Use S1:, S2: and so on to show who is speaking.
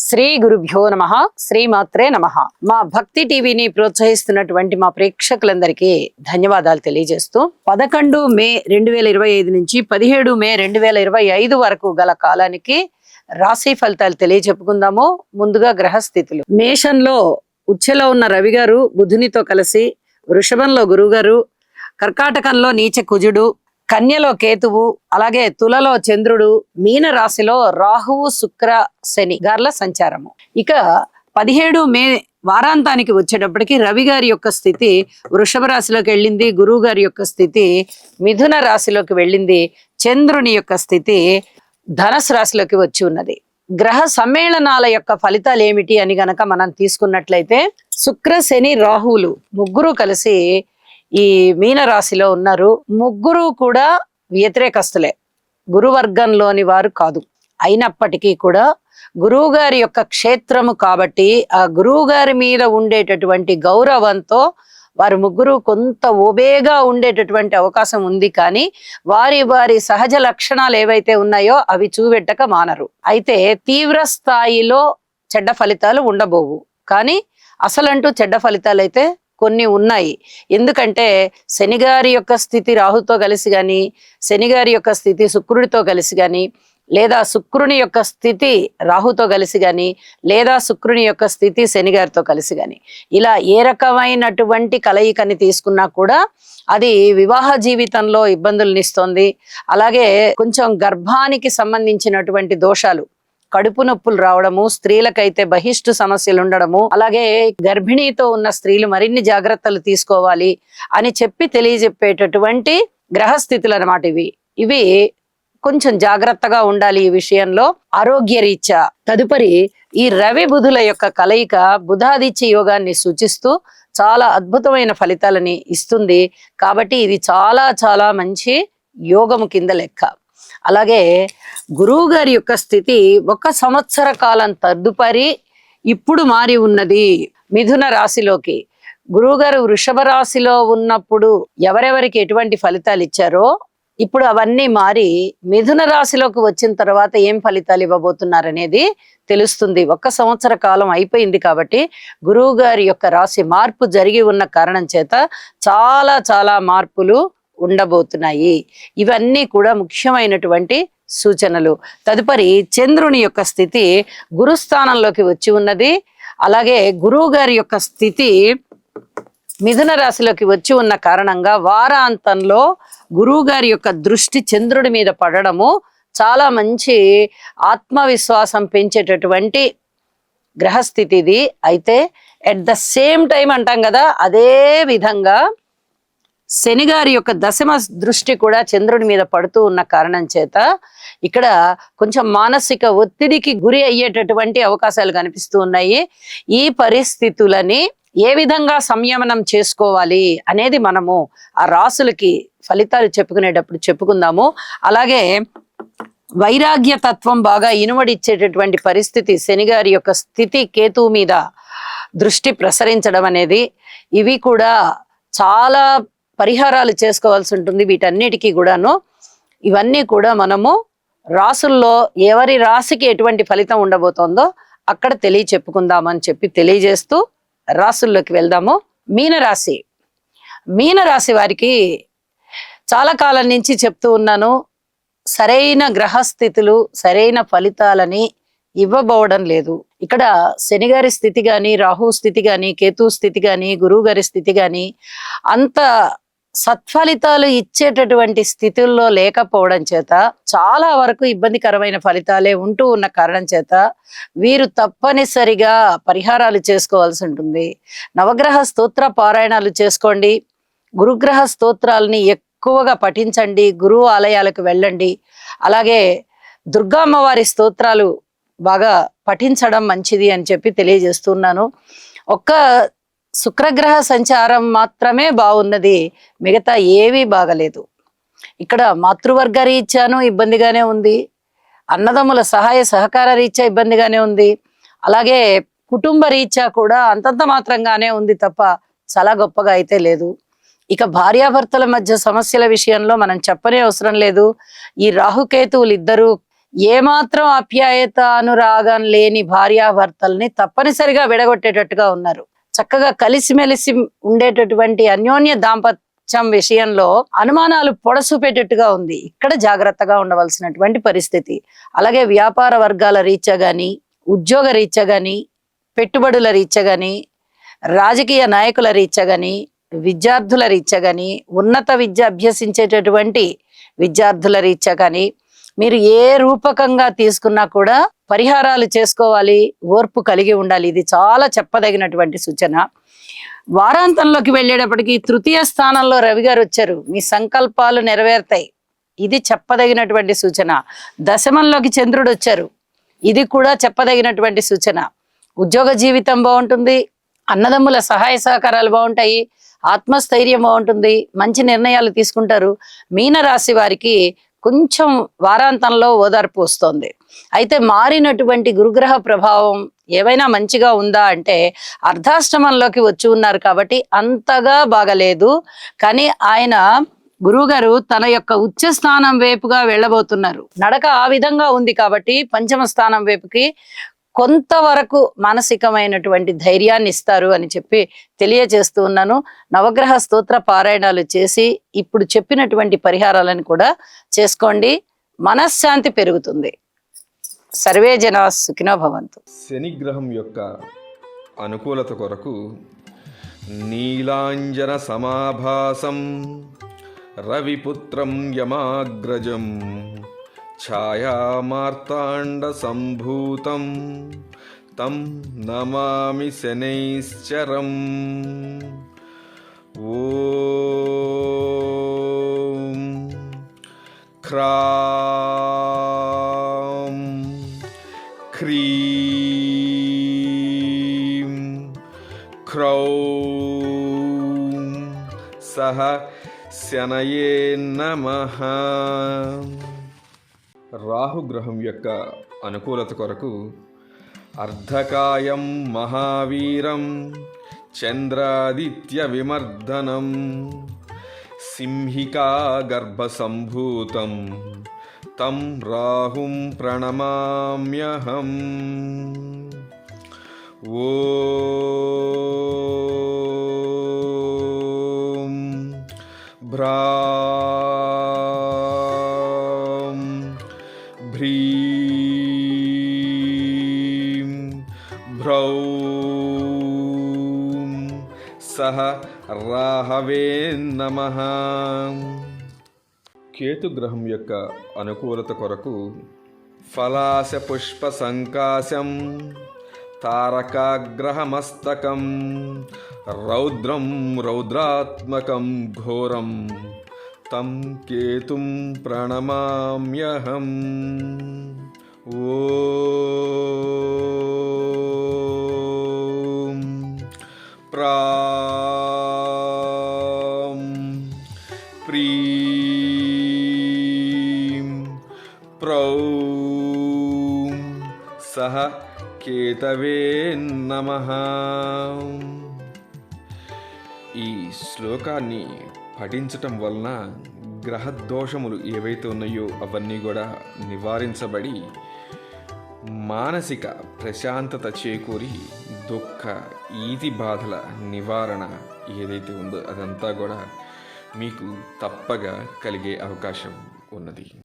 S1: శ్రీ గురుభ్యో నమః, శ్రీమాత్రే నమః. మా భక్తి టీవీని ప్రోత్సహిస్తున్నటువంటి మా ప్రేక్షకులందరికీ ధన్యవాదాలు తెలియజేస్తూ 11 మే 2025 నుంచి 17 మే 2025 వరకు గల కాలానికి రాశి ఫలితాలు తెలియజెప్పుకుందాము. ముందుగా గ్రహస్థితులు. మేషంలో ఉచ్ఛలో ఉన్న రవి గారు బుధునితో కలిసి, వృషభంలో గురువు గారు, కర్కాటకంలో నీచ కుజుడు, కన్యలో కేతువు, అలాగే తులలో చంద్రుడు, మీన రాశిలో రాహువు శుక్ర శని గార్ల సంచారము. ఇక 17 మే వారాంతానికి వచ్చేటప్పటికి రవి గారి యొక్క స్థితి వృషభ రాశిలోకి వెళ్ళింది, గురువు గారి యొక్క స్థితి మిథున రాశిలోకి వెళ్ళింది, చంద్రుని యొక్క స్థితి ధనస్సు రాశిలోకి వచ్చి ఉన్నది. గ్రహ సమ్మేళనాల యొక్క ఫలితాలు ఏమిటి అని గనక మనం తీసుకున్నట్లయితే, శుక్ర శని రాహువులు ముగ్గురు కలిసి ఈ మీన రాశిలో ఉన్నారు. ముగ్గురు కూడా వ్యతిరేకస్తులే, గురువర్గంలోని వారు కాదు. అయినప్పటికీ కూడా గురువు గారి యొక్క క్షేత్రము కాబట్టి ఆ గురువు గారి మీద ఉండేటటువంటి గౌరవంతో వారు ముగ్గురు కొంత ఓబేగా ఉండేటటువంటి అవకాశం ఉంది. కానీ వారి వారి సహజ లక్షణాలు ఏవైతే ఉన్నాయో అవి చూపెట్టక మానరు. అయితే తీవ్ర స్థాయిలో చెడ్డ ఫలితాలు ఉండబోవు, కానీ అసలంటూ చెడ్డ ఫలితాలు అయితే కొన్ని ఉన్నాయి. ఎందుకంటే శనిగారి యొక్క స్థితి రాహుతో కలిసి కానీ, శనిగారి యొక్క స్థితి శుక్రుడితో కలిసి కానీ, లేదా శుక్రుని యొక్క స్థితి రాహుతో కలిసి కానీ, లేదా శుక్రుని యొక్క స్థితి శనిగారితో కలిసి కానీ, ఇలా ఏ రకమైనటువంటి కలయికని తీసుకున్నా కూడా అది వివాహ జీవితంలో ఇబ్బందుల్ని ఇస్తుంది. అలాగే కొంచెం గర్భానికి సంబంధించినటువంటి దోషాలు, కడుపు నొప్పులు రావడము, స్త్రీలకైతే బహిష్టు సమస్యలు ఉండడము, అలాగే గర్భిణీతో ఉన్న స్త్రీలు మరిన్ని జాగ్రత్తలు తీసుకోవాలి అని చెప్పి తెలియజెప్పేటటువంటి గ్రహస్థితులు అన్నమాట ఇవి కొంచెం జాగ్రత్తగా ఉండాలి ఈ విషయంలో ఆరోగ్య రీత్యా. తదుపరి ఈ రవి బుధుల యొక్క కలయిక బుధాదిత్య యోగాన్ని సూచిస్తూ చాలా అద్భుతమైన ఫలితాలని ఇస్తుంది. కాబట్టి ఇది చాలా చాలా మంచి యోగము కింద లెక్క. అలాగే గురువు గారి యొక్క స్థితి 1 సంవత్సర కాలం తదుపరి ఇప్పుడు మారి ఉన్నది మిథున రాశిలోకి. గురువు గారు వృషభ రాశిలో ఉన్నప్పుడు ఎవరెవరికి ఎటువంటి ఫలితాలు ఇచ్చారో ఇప్పుడు అవన్నీ మారి మిథున రాశిలోకి వచ్చిన తర్వాత ఏం ఫలితాలు ఇవ్వబోతున్నారనేది తెలుస్తుంది. 1 సంవత్సర కాలం అయిపోయింది కాబట్టి గురువు గారి యొక్క రాశి మార్పు జరిగి ఉన్న కారణం చేత చాలా చాలా మార్పులు ఉండబోతున్నాయి. ఇవన్నీ కూడా ముఖ్యమైనటువంటి సూచనలు. తదుపరి చంద్రుని యొక్క స్థితి గురుస్థానంలోకి వచ్చి ఉన్నది. అలాగే గురువు గారి యొక్క స్థితి మిథున రాశిలోకి వచ్చి ఉన్న కారణంగా వారాంతంలో గురువు గారి యొక్క దృష్టి చంద్రుడి మీద పడడము చాలా మంచి ఆత్మవిశ్వాసం పెంచేటటువంటి గ్రహస్థితి ఇది. అయితే ఎట్ ద సేమ్ టైం అంటాం కదా, అదే విధంగా శని గారి యొక్క దశమ దృష్టి కూడా చంద్రుడి మీద పడుతూ ఉన్న కారణం చేత ఇక్కడ కొంచెం మానసిక ఒత్తిడికి గురి అయ్యేటటువంటి అవకాశాలు కనిపిస్తూ ఉన్నాయి. ఈ పరిస్థితులని ఏ విధంగా సంయమనం చేసుకోవాలి అనేది మనము ఆ రాసులకి ఫలితాలు చెప్పుకునేటప్పుడు చెప్పుకుందాము. అలాగే వైరాగ్య తత్వం బాగా ఇనుమడిచ్చేటటువంటి పరిస్థితి, శనిగారి యొక్క స్థితి కేతువు మీద దృష్టి ప్రసరించడం అనేది, ఇవి కూడా చాలా పరిహారాలు చేసుకోవాల్సి ఉంటుంది. వీటన్నిటికీ కూడాను ఇవన్నీ కూడా మనము రాసుల్లో ఎవరి రాశికి ఎటువంటి ఫలితం ఉండబోతోందో అక్కడ చెప్పుకుందామని చెప్పి తెలియజేస్తూ రాసుల్లోకి వెళ్దాము. మీనరాశి. మీనరాశి వారికి చాలా కాలం నుంచి చెప్తూ ఉన్నాను, సరైన గ్రహస్థితులు సరైన ఫలితాలని ఇవ్వబోవడం లేదు. ఇక్కడ శనిగారి స్థితి గాని, రాహు స్థితి గాని, కేతు స్థితి గాని, గురువు గారి స్థితి గాని అంత సత్ఫలితాలు ఇచ్చేటటువంటి స్థితుల్లో లేకపోవడం చేత చాలా వరకు ఇబ్బందికరమైన ఫలితాలే ఉంటూ ఉన్న కారణం చేత వీరు తప్పనిసరిగా పరిహారాలు చేసుకోవాల్సి ఉంటుంది. నవగ్రహ స్తోత్ర పారాయణాలు చేసుకోండి, గురుగ్రహ స్తోత్రాలని ఎక్కువగా పఠించండి, గురువు ఆలయాలకు వెళ్ళండి. అలాగే దుర్గామ్మవారి స్తోత్రాలు బాగా పఠించడం మంచిది అని చెప్పి తెలియజేస్తున్నాను. ఒక్క శుక్రగ్రహ సంచారం మాత్రమే బాగున్నది, మిగతా ఏవీ బాగలేదు. ఇక్కడ మాతృవర్గ రీత్యాను ఇబ్బందిగానే ఉంది, అన్నదమ్ముల సహాయ సహకార రీత్యా ఇబ్బందిగానే ఉంది, అలాగే కుటుంబ రీత్యా కూడా అంతంత మాత్రంగానే ఉంది తప్ప చాలా గొప్పగా అయితే లేదు. ఇక భార్యాభర్తల మధ్య సమస్యల విషయంలో మనం చెప్పనే అవసరం లేదు. ఈ రాహుకేతువులు ఇద్దరు ఏమాత్రం ఆప్యాయత అనురాగం లేని భార్యాభర్తల్ని తప్పనిసరిగా విడగొట్టేటట్టుగా ఉన్నారు. చక్కగా కలిసిమెలిసి ఉండేటటువంటి అన్యోన్య దాంపత్యం విషయంలో అనుమానాలు పొడసూపేటట్టుగా ఉంది. ఇక్కడ జాగ్రత్తగా ఉండవలసినటువంటి పరిస్థితి. అలాగే వ్యాపార వర్గాల రీత్యా గాని, ఉద్యోగ రీత్యా గాని, పెట్టుబడుల రీత్యా గాని, రాజకీయ నాయకుల రీత్యా గాని, విద్యార్థుల రీత్యా గాని, ఉన్నత విద్య అభ్యసించేటటువంటి విద్యార్థుల రీత్యా కానీ మీరు ఏ రూపకంగా తీసుకున్నా కూడా పరిహారాలు చేసుకోవాలి, ఓర్పు కలిగి ఉండాలి. ఇది చాలా చెప్పదగినటువంటి సూచన. వారాంతంలోకి వెళ్ళేటప్పటికి తృతీయ స్థానంలో రవి గారు వచ్చారు. మీ సంకల్పాలు నెరవేరుతాయి. ఇది చెప్పదగినటువంటి సూచన. దశమంలోకి చంద్రుడు వచ్చారు. ఇది కూడా చెప్పదగినటువంటి సూచన. ఉద్యోగ జీవితం బాగుంటుంది, అన్నదమ్ముల సహాయ సహకారాలు బాగుంటాయి, ఆత్మస్థైర్యం బాగుంటుంది, మంచి నిర్ణయాలు తీసుకుంటారు. మీనరాశి వారికి కొంచెం వారాంతంలో ఓదార్పు వస్తుంది. అయితే మారినటువంటి గురుగ్రహ ప్రభావం ఏవైనా మంచిగా ఉందా అంటే అర్ధాష్టమంలోకి వచ్చి ఉన్నారు కాబట్టి అంతగా బాగలేదు. కానీ ఆయన గురువుగారు తన యొక్క ఉచ్చ స్థానం వైపుగా వెళ్ళబోతున్నారు. నడక ఆ విధంగా ఉంది కాబట్టి పంచమ స్థానం వైపుకి కొంతవరకు మానసికమైనటువంటి ధైర్యాన్ని ఇస్తారు అని చెప్పి తెలియజేస్తూ ఉన్నాను. నవగ్రహ స్తోత్ర పారాయణాలు చేసి ఇప్పుడు చెప్పినటువంటి పరిహారాలను కూడా చేసుకోండి. మనశ్శాంతి పెరుగుతుంది. సర్వే జనా సుఖినో భవంతు.
S2: శని గ్రహం యొక్క అనుకూలత కొరకు నీలాంజన సమాభాసం రవిపుత్రం యమాగ్రజం ఛాయామార్తాండ సంభూతం తం నమామి శనైశ్చరం. ఓం క్రాం క్రీం క్రౌం సహ శనయే నమః. రాహుగ్రహం యొక్క అనుకూలత కొరకు అర్ధకాయం మహావీరం చంద్రాదిత్య విమర్దనం సింహికా గర్భసంభూతం తం రాహుం ప్రణమామ్యహం. ఓం భ్రాం భ్రీం భ్రౌం సహ రాహవే నమః. కేతుగ్రహం యొక్క అనుకూలత కొరకు ఫలాశ పుష్ప సంకాశం తారకాగ్రహమస్తకం రౌద్రం రౌద్రాత్మకం ఘోరం తం కేతుం ప్రణమామ్యహం. ఓం ప్రాం ప్రీం ప్రౌం సహ కేతవే నమః. ఈ శ్లోకాన్ని పఠించటం వలన గ్రహదోషములు ఏవైతే ఉన్నాయో అవన్నీ కూడా నివారించబడి మానసిక ప్రశాంతత చేకూరి దుఃఖ ఈతి బాధల నివారణ ఏదైతే ఉందో అదంతా కూడా మీకు తప్పగా కలిగే అవకాశం ఉన్నది.